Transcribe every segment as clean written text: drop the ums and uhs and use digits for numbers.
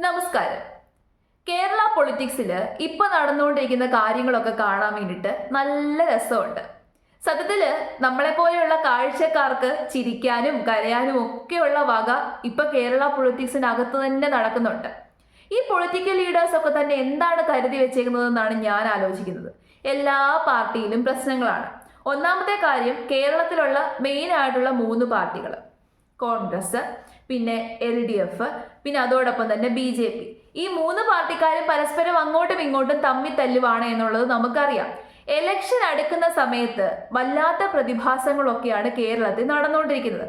നമസ്കാരം. കേരള പൊളിറ്റിക്സിൽ ഇപ്പൊ നടന്നുകൊണ്ടിരിക്കുന്ന കാര്യങ്ങളൊക്കെ കാണാൻ വേണ്ടിയിട്ട് നല്ല രസമുണ്ട്. സത്യത്തിൽ നമ്മളെപ്പോലെയുള്ള കാഴ്ചക്കാർക്ക് ചിരിക്കാനും കരയാനും ഒക്കെയുള്ള വക ഇപ്പൊ കേരള പൊളിറ്റിക്സിനകത്ത് തന്നെ നടക്കുന്നുണ്ട്. ഈ പൊളിറ്റിക്കൽ ലീഡേഴ്സ് ഒക്കെ തന്നെ എന്താണ് കരുതി വെച്ചേക്കുന്നതെന്നാണ് ഞാൻ ആലോചിക്കുന്നത്. എല്ലാ പാർട്ടിയിലും പ്രശ്നങ്ങളാണ്. ഒന്നാമത്തെ കാര്യം, കേരളത്തിലുള്ള മെയിൻ ആയിട്ടുള്ള 3 പാർട്ടികൾ, കോൺഗ്രസ്, പിന്നെ LDF, പിന്നെ അതോടൊപ്പം തന്നെ BJP. ഈ 3 പാർട്ടിക്കാരും പരസ്പരം അങ്ങോട്ടും ഇങ്ങോട്ടും തമ്മിൽ തല്ലുവാണ് എന്നുള്ളത് നമുക്കറിയാം. എലക്ഷൻ അടുക്കുന്ന സമയത്ത് വല്ലാത്ത പ്രതിഭാസങ്ങളൊക്കെയാണ് കേരളത്തിൽ നടന്നുകൊണ്ടിരിക്കുന്നത്.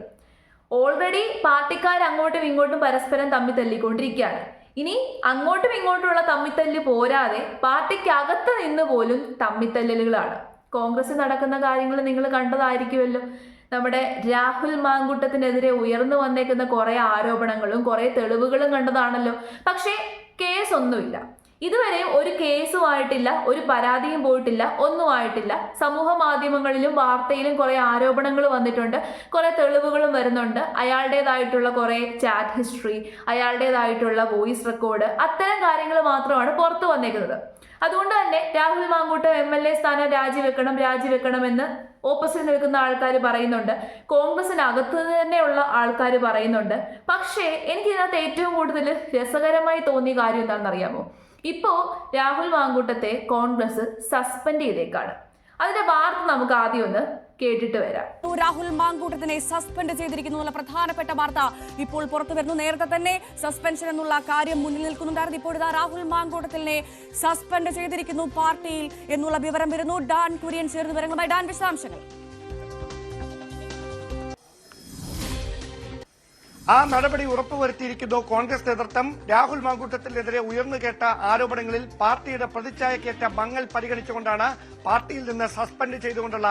ഓൾറെഡി പാർട്ടിക്കാർ അങ്ങോട്ടും ഇങ്ങോട്ടും പരസ്പരം തമ്മിൽ തല്ലിക്കൊണ്ടിരിക്കുകയാണ്. ഇനി അങ്ങോട്ടും ഇങ്ങോട്ടുള്ള തമ്മിത്തല്ല് പോരാതെ പാർട്ടിക്കകത്ത് നിന്ന് പോലും തമ്മിത്തല്ലുകളാണ്. കോൺഗ്രസ് നടക്കുന്ന കാര്യങ്ങൾ നിങ്ങൾ കണ്ടതായിരിക്കുമല്ലോ. നമ്മുടെ രാഹുൽ മാങ്കൂട്ടത്തിനെതിരെ ഉയർന്നു വന്നേക്കുന്ന കുറെ ആരോപണങ്ങളും കുറെ തെളിവുകളും കണ്ടതാണല്ലോ. പക്ഷേ കേസൊന്നുമില്ല. ഇതുവരെ ഒരു കേസുമായിട്ടില്ല, ഒരു പരാതിയും പോയിട്ടില്ല, ഒന്നും ആയിട്ടില്ല. സമൂഹ മാധ്യമങ്ങളിലും വാർത്തയിലും കുറെ ആരോപണങ്ങൾ വന്നിട്ടുണ്ട്, കുറെ തെളിവുകളും വരുന്നുണ്ട്. അയാളുടേതായിട്ടുള്ള കുറെ ചാറ്റ് ഹിസ്റ്ററി, അയാളുടേതായിട്ടുള്ള വോയിസ് റെക്കോർഡ്, അത്തരം കാര്യങ്ങൾ മാത്രമാണ് പുറത്തു വന്നേക്കുന്നത്. അതുകൊണ്ട് തന്നെ രാഹുൽ മാങ്കൂട്ടം MLA സ്ഥാനം രാജിവെക്കണമെന്ന് ഓപ്പോസിറ്റ് നിൽക്കുന്ന ആൾക്കാർ പറയുന്നുണ്ട്. കോൺഗ്രസിനകത്ത് തന്നെയുള്ള ആൾക്കാർ പറയുന്നുണ്ട്. പക്ഷേ എനിക്കിതിനകത്ത് ഏറ്റവും കൂടുതൽ രസകരമായി തോന്നിയ കാര്യം എന്താണെന്നറിയാമോ? ഇപ്പോൾ രാഹുൽ മാങ്കൂട്ടത്തെ കോൺഗ്രസ് സസ്പെൻഡ് ചെയ്തേക്കാണ്. അതിന്റെ വാർത്ത നമുക്ക് ആദ്യം ഒന്ന് കേട്ടിട്ട് വരാം. രാഹുൽ മാങ്കൂട്ടത്തിനെ സസ്പെൻഡ് ചെയ്തിരിക്കുന്നു പ്രധാനപ്പെട്ട വാർത്ത ഇപ്പോൾ പുറത്തു വരുന്നു. നേരത്തെ തന്നെ സസ്പെൻഷൻ എന്നുള്ള കാര്യം മുന്നിൽ നിൽക്കുന്നുണ്ടായിരുന്നു. ഇപ്പോൾ ഇതാ രാഹുൽ മാങ്കൂട്ടത്തിനെ സസ്പെൻഡ് ചെയ്തിരിക്കുന്നു പാർട്ടിയിൽ എന്നുള്ള വിവരം വരുന്നു. ഡാൻ കുര്യൻ ചേർന്ന് വിവരങ്ങളുമായി. ഡാൻ, വിശദാംശങ്ങൾ. ആ നടപടി ഉറപ്പുവരുത്തിയിരിക്കുന്നു കോൺഗ്രസ് നേതൃത്വം. രാഹുൽ മാങ്കൂട്ടത്തിനെതിരെ ഉയർന്നു കേട്ട ആരോപണങ്ങളിൽ പാർട്ടിയുടെ പ്രതിച്ഛായക്കേറ്റ മങ്ങൽ പരിഗണിച്ചുകൊണ്ടാണ് പാർട്ടിയിൽ നിന്ന് സസ്പെൻഡ് ചെയ്തുകൊണ്ടുള്ള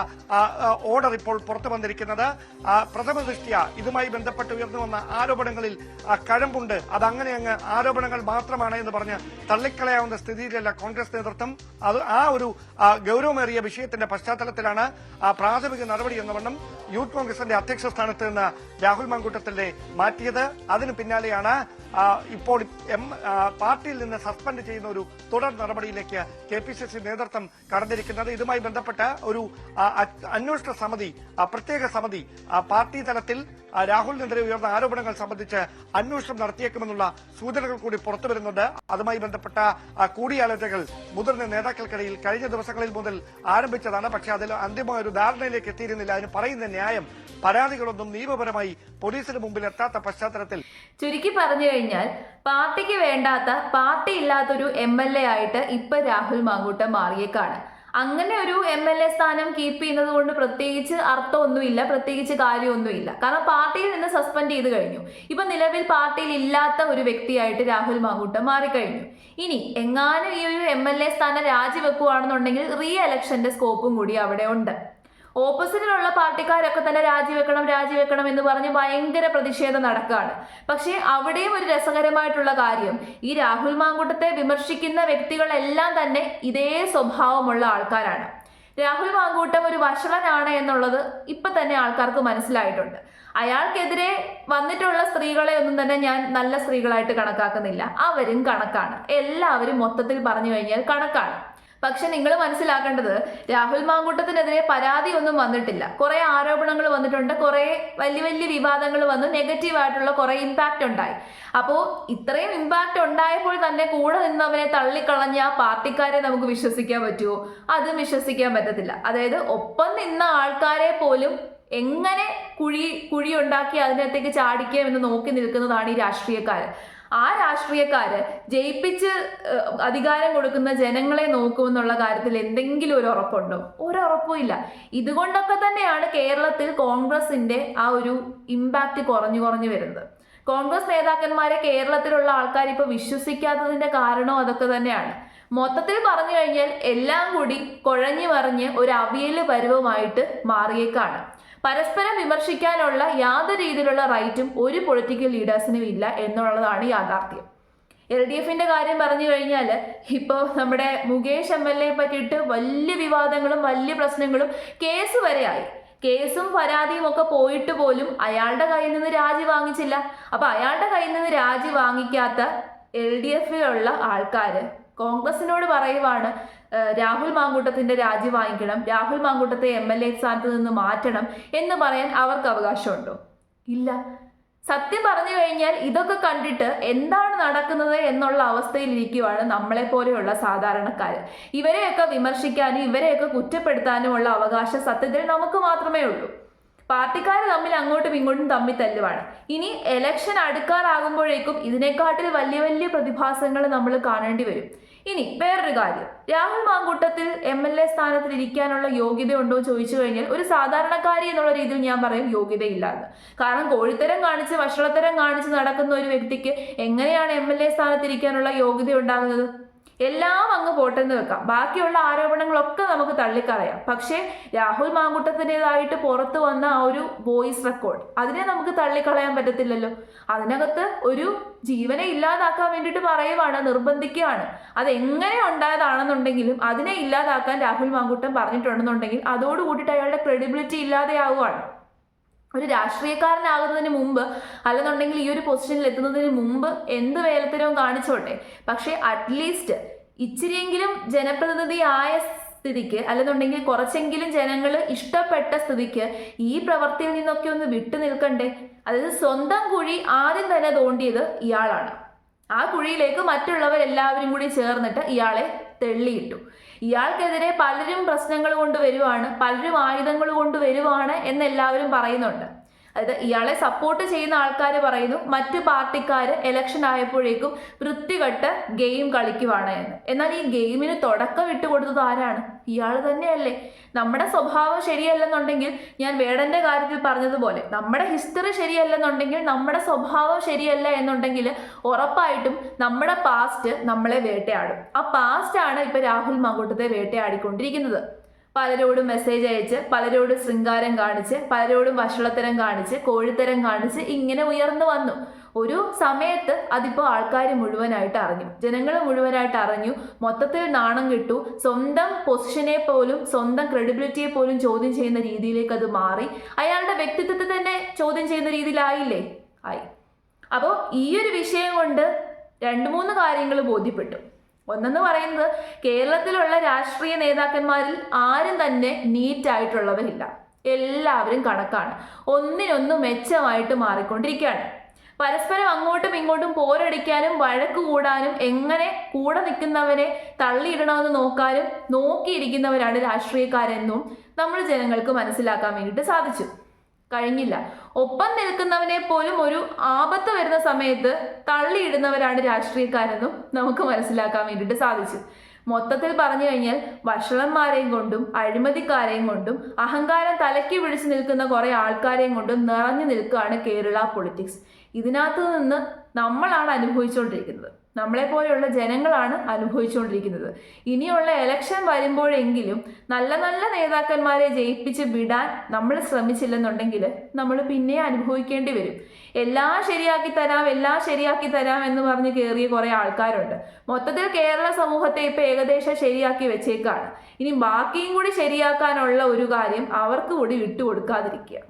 ഓർഡർ ഇപ്പോൾ പുറത്തു വന്നിരിക്കുന്നത്. പ്രഥമ ദൃഷ്ട്യാ ഇതുമായി ബന്ധപ്പെട്ട് ഉയർന്നു വന്ന ആരോപണങ്ങളിൽ കഴമ്പുണ്ട്, അതങ്ങനെ അങ്ങ് ആരോപണങ്ങൾ മാത്രമാണ് എന്ന് പറഞ്ഞ് തള്ളിക്കളയാവുന്ന സ്ഥിതിയിലല്ല കോൺഗ്രസ് നേതൃത്വം. അത് ആ ഒരു ഗൌരവമേറിയ വിഷയത്തിന്റെ പശ്ചാത്തലത്തിലാണ് പ്രാഥമിക നടപടി എന്ന വണ്ണം യൂത്ത് കോൺഗ്രസിന്റെ അധ്യക്ഷ സ്ഥാനത്ത് നിന്ന് രാഹുൽ മാങ്കൂട്ടത്തിനെ മാറ്റിയത്. അതിനു പിന്നാലെയാണ് ഇപ്പോൾ പാർട്ടിയിൽ നിന്ന് സസ്പെൻഡ് ചെയ്യുന്ന ഒരു തുടർ നടപടിയിലേക്ക് KPCC നേതൃത്വം കടന്നിരിക്കുന്നത്. ഇതുമായി ബന്ധപ്പെട്ട ഒരു അന്വേഷണ സമിതി, പ്രത്യേക സമിതി പാർട്ടി തലത്തിൽ രാഹുലിനെതിരെ ഉയർന്ന ആരോപണങ്ങൾ സംബന്ധിച്ച് അന്വേഷണം നടത്തിയേക്കുമെന്നുള്ള സൂചനകൾ കൂടി പുറത്തുവരുന്നുണ്ട്. അതുമായി ബന്ധപ്പെട്ട കൂടിയാലോചനകൾ മുതിർന്ന നേതാക്കൾക്കിടയിൽ കഴിഞ്ഞ ദിവസങ്ങളിൽ മുതൽ ആരംഭിച്ചതാണ്. പക്ഷേ അതിൽ അന്തിമമായ ഒരു ധാരണയിലേക്ക് എത്തിയിരുന്നില്ല. അതിന് പറയുന്ന ന്യായം, പരാതികളൊന്നും നിയമപരമായി പോലീസിന് മുമ്പിൽ എത്താത്ത പശ്ചാത്തലത്തിൽ, ചുരുക്കി പറഞ്ഞു കഴിഞ്ഞാൽ പാർട്ടിക്ക് വേണ്ടാത്ത, പാർട്ടി ഇല്ലാത്തൊരു MLA ആയിട്ട് ഇപ്പൊ രാഹുൽ മാങ്കൂട്ടം മാറിയേക്കാണ്. അങ്ങനെ ഒരു MLA സ്ഥാനം കീപ്പ് ചെയ്യുന്നത് കൊണ്ട് പ്രത്യേകിച്ച് അർത്ഥമൊന്നുമില്ല, പ്രത്യേകിച്ച് കാര്യമൊന്നുമില്ല. കാരണം പാർട്ടിയിൽ നിന്ന് സസ്പെൻഡ് ചെയ്ത് കഴിഞ്ഞു. ഇപ്പൊ നിലവിൽ പാർട്ടിയിൽ ഇല്ലാത്ത ഒരു വ്യക്തിയായിട്ട് രാഹുൽ മാങ്കൂട്ടം മാറിക്കഴിഞ്ഞു. ഇനി എങ്ങാനും ഈ ഒരു MLA സ്ഥാനം രാജിവെക്കുകയാണെന്നുണ്ടെങ്കിൽ റീ എലക്ഷന്റെ സ്കോപ്പും കൂടി അവിടെ ഉണ്ട്. ഓപ്പോസിറ്റിലുള്ള പാർട്ടിക്കാരൊക്കെ തന്നെ രാജിവെക്കണം എന്ന് പറഞ്ഞ് ഭയങ്കര പ്രതിഷേധം നടക്കുകയാണ്. പക്ഷേ അവിടെയും ഒരു രസകരമായിട്ടുള്ള കാര്യം, ഈ രാഹുൽ മാങ്കൂട്ടത്തെ വിമർശിക്കുന്ന വ്യക്തികളെല്ലാം തന്നെ ഇതേ സ്വഭാവമുള്ള ആൾക്കാരാണ്. രാഹുൽ മാങ്കൂട്ടം ഒരു വഷളനാണ് എന്നുള്ളത് ഇപ്പൊ തന്നെ ആൾക്കാർക്ക് മനസ്സിലായിട്ടുണ്ട്. അയാൾക്കെതിരെ വന്നിട്ടുള്ള സ്ത്രീകളെ ഒന്നും തന്നെ ഞാൻ നല്ല സ്ത്രീകളായിട്ട് കണക്കാക്കുന്നില്ല. അവരും കണക്കാണ്. എല്ലാവരും മൊത്തത്തിൽ പറഞ്ഞു കഴിഞ്ഞാൽ കണക്കാണ്. പക്ഷെ നിങ്ങൾ മനസ്സിലാക്കേണ്ടത്, രാഹുൽ മാങ്കൂട്ടത്തിനെതിരെ പരാതി ഒന്നും വന്നിട്ടില്ല. കുറെ ആരോപണങ്ങൾ വന്നിട്ടുണ്ട്, കുറെ വലിയ വലിയ വിവാദങ്ങൾ വന്നു, നെഗറ്റീവായിട്ടുള്ള കുറെ ഇമ്പാക്റ്റ് ഉണ്ടായി. അപ്പോൾ ഇത്രയും ഇമ്പാക്റ്റ് ഉണ്ടായപ്പോൾ തന്നെ കൂടെ നിന്നവനെ തള്ളിക്കളഞ്ഞ ആ പാർട്ടിക്കാരെ നമുക്ക് വിശ്വസിക്കാൻ പറ്റുമോ? അതും വിശ്വസിക്കാൻ പറ്റത്തില്ല. അതായത് ഒപ്പം നിന്ന ആൾക്കാരെ പോലും എങ്ങനെ കുഴി ഉണ്ടാക്കി അതിനകത്തേക്ക് ചാടിക്കാം എന്ന് നോക്കി നിൽക്കുന്നതാണ് ഈ രാഷ്ട്രീയക്കാർ. ആ രാഷ്ട്രീയക്കാര് ജയിപ്പിച്ച് അധികാരം കൊടുക്കുന്ന ജനങ്ങളെ നോക്കുമെന്നുള്ള കാര്യത്തിൽ എന്തെങ്കിലും ഒരു ഉറപ്പുണ്ടോ? ഒരുറപ്പും ഇല്ല. ഇതുകൊണ്ടൊക്കെ തന്നെയാണ് കേരളത്തിൽ കോൺഗ്രസിന്റെ ആ ഒരു ഇമ്പാക്റ്റ് കുറഞ്ഞു വരുന്നത്. കോൺഗ്രസ് നേതാക്കന്മാരെ കേരളത്തിലുള്ള ആൾക്കാർ ഇപ്പൊ വിശ്വസിക്കാത്തതിന്റെ കാരണവും അതൊക്കെ തന്നെയാണ്. മൊത്തത്തിൽ പറഞ്ഞു കഴിഞ്ഞാൽ എല്ലാം കൂടി കുഴഞ്ഞു മറിഞ്ഞ് ഒരു അവിയല് പരുവമായിട്ട് മാറിയേക്കാണ്. പരസ്പരം വിമർശിക്കാനുള്ള യാതൊരു രീതിയിലുള്ള റൈറ്റും ഒരു പൊളിറ്റിക്കൽ ലീഡേഴ്സിനും ഇല്ല എന്നുള്ളതാണ് യാഥാർത്ഥ്യം. LDFന്റെ കാര്യം പറഞ്ഞു കഴിഞ്ഞാൽ ഇപ്പോൾ നമ്മുടെ മുകേഷ് MLA പറ്റിയിട്ട് വലിയ വിവാദങ്ങളും വലിയ പ്രശ്നങ്ങളും കേസ് വരെയായി. കേസും പരാതിയും ഒക്കെ പോയിട്ട് പോലും അയാളുടെ കയ്യിൽ നിന്ന് രാജി വാങ്ങിച്ചില്ല. അപ്പൊ അയാളുടെ കയ്യിൽ നിന്ന് രാജി വാങ്ങിക്കാത്ത LDFിലുള്ള ആൾക്കാർ കോൺഗ്രസിനോട് പറയുവാണ് രാഹുൽ മാങ്കൂട്ടത്തിന്റെ രാജി വാങ്ങിക്കണം, രാഹുൽ മാങ്കൂട്ടത്തെ MLA സ്ഥാനത്ത് നിന്ന് മാറ്റണം എന്ന് പറയാൻ അവർക്ക് അവകാശമുണ്ടോ? ഇല്ല. സത്യം പറഞ്ഞു കഴിഞ്ഞാൽ ഇതൊക്കെ കണ്ടിട്ട് എന്താണ് നടക്കുന്നത് എന്നുള്ള അവസ്ഥയിൽ ഇരിക്കുവാണ് നമ്മളെ പോലെയുള്ള സാധാരണക്കാർ. ഇവരെയൊക്കെ വിമർശിക്കാനും ഇവരെയൊക്കെ കുറ്റപ്പെടുത്താനുമുള്ള അവകാശം സത്യത്തിൽ നമുക്ക് മാത്രമേ ഉള്ളൂ. പാർട്ടിക്കാർ തമ്മിൽ അങ്ങോട്ടും ഇങ്ങോട്ടും തമ്മിൽ തല്ലുവാണ്. ഇനി ഇലക്ഷൻ അടുക്കാറാകുമ്പോഴേക്കും ഇതിനെക്കാട്ടിൽ വലിയ വലിയ പ്രതിഭാസങ്ങൾ നമ്മൾ കാണേണ്ടി വരും. ഇനി വേറൊരു കാര്യം, രാഹുൽ മാങ്കൂട്ടത്തിൽ MLA സ്ഥാനത്തിൽ ഇരിക്കാനുള്ള യോഗ്യത ഉണ്ടോ എന്ന് ചോദിച്ചു കഴിഞ്ഞാൽ ഒരു സാധാരണക്കാരി എന്നുള്ള രീതിയിൽ ഞാൻ പറയും യോഗ്യതയില്ല എന്ന്. കാരണം കോഴിത്തരം കാണിച്ച് വഷളത്തരം കാണിച്ച് നടക്കുന്ന ഒരു വ്യക്തിക്ക് എങ്ങനെയാണ് MLA സ്ഥാനത്ത് ഇരിക്കാനുള്ള യോഗ്യത ഉണ്ടാകുന്നത്? എല്ലാം അങ്ങ് പോട്ടെന്ന് വെക്കാം, ബാക്കിയുള്ള ആരോപണങ്ങളൊക്കെ നമുക്ക് തള്ളിക്കളയാം. പക്ഷേ രാഹുൽ മാങ്കൂട്ടത്തിൻ്റെതായിട്ട് പുറത്തു വന്ന ആ ഒരു വോയിസ് റെക്കോർഡ്, അതിനെ നമുക്ക് തള്ളിക്കളയാൻ പറ്റത്തില്ലല്ലോ. അതിനകത്ത് ഒരു ജീവനെ ഇല്ലാതാക്കാൻ വേണ്ടിയിട്ട് പറയുവാണ്, നിർബന്ധിക്കുകയാണ്. അതെങ്ങനെ ഉണ്ടായതാണെന്നുണ്ടെങ്കിലും അതിനെ ഇല്ലാതാക്കാൻ രാഹുൽ മാങ്കൂട്ടം പറഞ്ഞിട്ടുണ്ടെന്നുണ്ടെങ്കിൽ അതോടുകൂടിയിട്ട് അയാളുടെ ക്രെഡിബിലിറ്റി ഇല്ലാതെയാവുകയാണ്. ഒരു രാഷ്ട്രീയക്കാരനാകുന്നതിന് മുമ്പ് അല്ലെന്നുണ്ടെങ്കിൽ ഈ ഒരു പൊസിഷനിൽ എത്തുന്നതിന് മുമ്പ് എന്ത് വേലത്തരവും കാണിച്ചോട്ടെ, പക്ഷേ അറ്റ്ലീസ്റ്റ് ഇച്ചിരിയെങ്കിലും ജനപ്രതിനിധിയായ സ്ഥിതിക്ക് അല്ലെന്നുണ്ടെങ്കിൽ കുറച്ചെങ്കിലും ജനങ്ങൾ ഇഷ്ടപ്പെട്ട സ്ഥിതിക്ക് ഈ പ്രവൃത്തിയിൽ നിന്നൊക്കെ ഒന്ന് വിട്ടു നിൽക്കണ്ടേ? അതായത് സ്വന്തം കുഴി ആദ്യം തന്നെ തോണ്ടിയത് ഇയാളാണ്. ആ കുഴിയിലേക്ക് മറ്റുള്ളവരെല്ലാവരും കൂടി ചേർന്നിട്ട് ഇയാളെ തെള്ളിയിട്ടു. ഇയാൾക്കെതിരെ പലരും പ്രശ്നങ്ങൾ കൊണ്ടുവരുവാണ്, പലരും ആയുധങ്ങൾ കൊണ്ടുവരുവാണ് എന്നെല്ലാവരും പറയുന്നുണ്ട്. അതായത് ഇയാളെ സപ്പോർട്ട് ചെയ്യുന്ന ആൾക്കാർ പറയുന്നു മറ്റു പാർട്ടിക്കാർ ഇലക്ഷൻ ആയപ്പോഴേക്കും വൃത്തികെട്ട ഗെയിം കളിക്കുവാണ് എന്ന്. എന്നാൽ ഈ ഗെയിമിന് തുടക്കം ഇട്ടുകൊടുത്തത് ആരാണ്? ഇയാൾ തന്നെയല്ലേ. നമ്മുടെ സ്വഭാവം ശരിയല്ലെന്നുണ്ടെങ്കിൽ, ഞാൻ വേടന്റെ കാര്യത്തിൽ പറഞ്ഞതുപോലെ നമ്മുടെ ഹിസ്റ്ററി ശരിയല്ലെന്നുണ്ടെങ്കിൽ, നമ്മുടെ സ്വഭാവം ശരിയല്ല എന്നുണ്ടെങ്കിൽ ഉറപ്പായിട്ടും നമ്മുടെ പാസ്റ്റ് നമ്മളെ വേട്ടയാടും. ആ പാസ്റ്റാണ് ഇപ്പൊ രാഹുൽ മാങ്കൂട്ടത്തെ വേട്ടയാടിക്കൊണ്ടിരിക്കുന്നത്. പലരോടും മെസ്സേജ് അയച്ച്, പലരോടും ശൃംഗാരം കാണിച്ച്, പലരോടും വഷളത്തരം കാണിച്ച്, കോഴിത്തരം കാണിച്ച് ഇങ്ങനെ ഉയർന്നു വന്നു. ഒരു സമയത്ത് അതിപ്പോൾ ആൾക്കാർ മുഴുവനായിട്ട് അറിഞ്ഞു, ജനങ്ങൾ മുഴുവനായിട്ട് അറിഞ്ഞു. മൊത്തത്തിൽ നാണം കിട്ടു. സ്വന്തം പൊസിഷനെ പോലും സ്വന്തം ക്രെഡിബിലിറ്റിയെ പോലും ചോദ്യം ചെയ്യുന്ന രീതിയിലേക്ക് അത് മാറി. അയാളുടെ വ്യക്തിത്വത്തെ തന്നെ ചോദ്യം ചെയ്യുന്ന രീതിയിലായില്ലേ? ആയി. അപ്പോൾ ഈ ഒരു വിഷയം കൊണ്ട് 2-3 കാര്യങ്ങൾ ബോധ്യപ്പെട്ടു. ഒന്നെന്ന് പറയുന്നത്, കേരളത്തിലുള്ള രാഷ്ട്രീയ നേതാക്കന്മാരിൽ ആരും തന്നെ നീറ്റായിട്ടുള്ളവരില്ല. എല്ലാവരും കണക്കാണ്. ഒന്നിനൊന്ന് മെച്ചമായിട്ട് മാറിക്കൊണ്ടിരിക്കുകയാണ്. പരസ്പരം അങ്ങോട്ടും ഇങ്ങോട്ടും പോരടിക്കാനും വഴക്ക് കൂടാനും എങ്ങനെ കൂടെ നിൽക്കുന്നവരെ തള്ളിയിടണമെന്ന് നോക്കാനും നോക്കിയിരിക്കുന്നവരാണ് രാഷ്ട്രീയക്കാരെന്നും നമ്മൾ ജനങ്ങൾക്ക് മനസ്സിലാക്കാൻ വേണ്ടിയിട്ട് സാധിച്ചു. കഴിഞ്ഞില്ല. ഒപ്പം നിൽക്കുന്നവനെ പോലും ഒരു ആപത്ത് വരുന്ന സമയത്ത് തള്ളിയിടുന്നവരാണ് രാഷ്ട്രീയക്കാരെന്നും നമുക്ക് മനസ്സിലാക്കാൻ വേണ്ടിയിട്ട് സാധിച്ചു. മൊത്തത്തിൽ പറഞ്ഞു കഴിഞ്ഞാൽ വഷളന്മാരെയും കൊണ്ടും അഴിമതിക്കാരെയും കൊണ്ടും അഹങ്കാരം തലയ്ക്ക് പിടിച്ച് നിൽക്കുന്ന കുറെ ആൾക്കാരെയും കൊണ്ടും നിറഞ്ഞു നിൽക്കുകയാണ് കേരള പൊളിറ്റിക്സ്. ഇതിനകത്ത് നിന്ന് നമ്മളാണ് അനുഭവിച്ചുകൊണ്ടിരിക്കുന്നത്, നമ്മളെപ്പോലെയുള്ള ജനങ്ങളാണ് അനുഭവിച്ചുകൊണ്ടിരിക്കുന്നത്. ഇനിയുള്ള ഇലക്ഷൻ വരുമ്പോഴെങ്കിലും നല്ല നല്ല നേതാക്കന്മാരെ ജയിപ്പിച്ച് വിടാൻ നമ്മൾ ശ്രമിച്ചില്ലെന്നുണ്ടെങ്കിൽ നമ്മൾ പിന്നെ അനുഭവിക്കേണ്ടി വരും. എല്ലാം ശരിയാക്കി തരാം എന്ന് പറഞ്ഞ് കയറിയ കുറേ ആൾക്കാരുണ്ട്. മൊത്തത്തിൽ കേരള സമൂഹത്തെ ഇപ്പം ഏകദേശം ശരിയാക്കി വെച്ചേക്കാണ്. ഇനി ബാക്കിയും കൂടി ശരിയാക്കാനുള്ള ഒരു കാര്യം അവർക്ക് കൂടി വിട്ടുകൊടുക്കാതിരിക്കുക.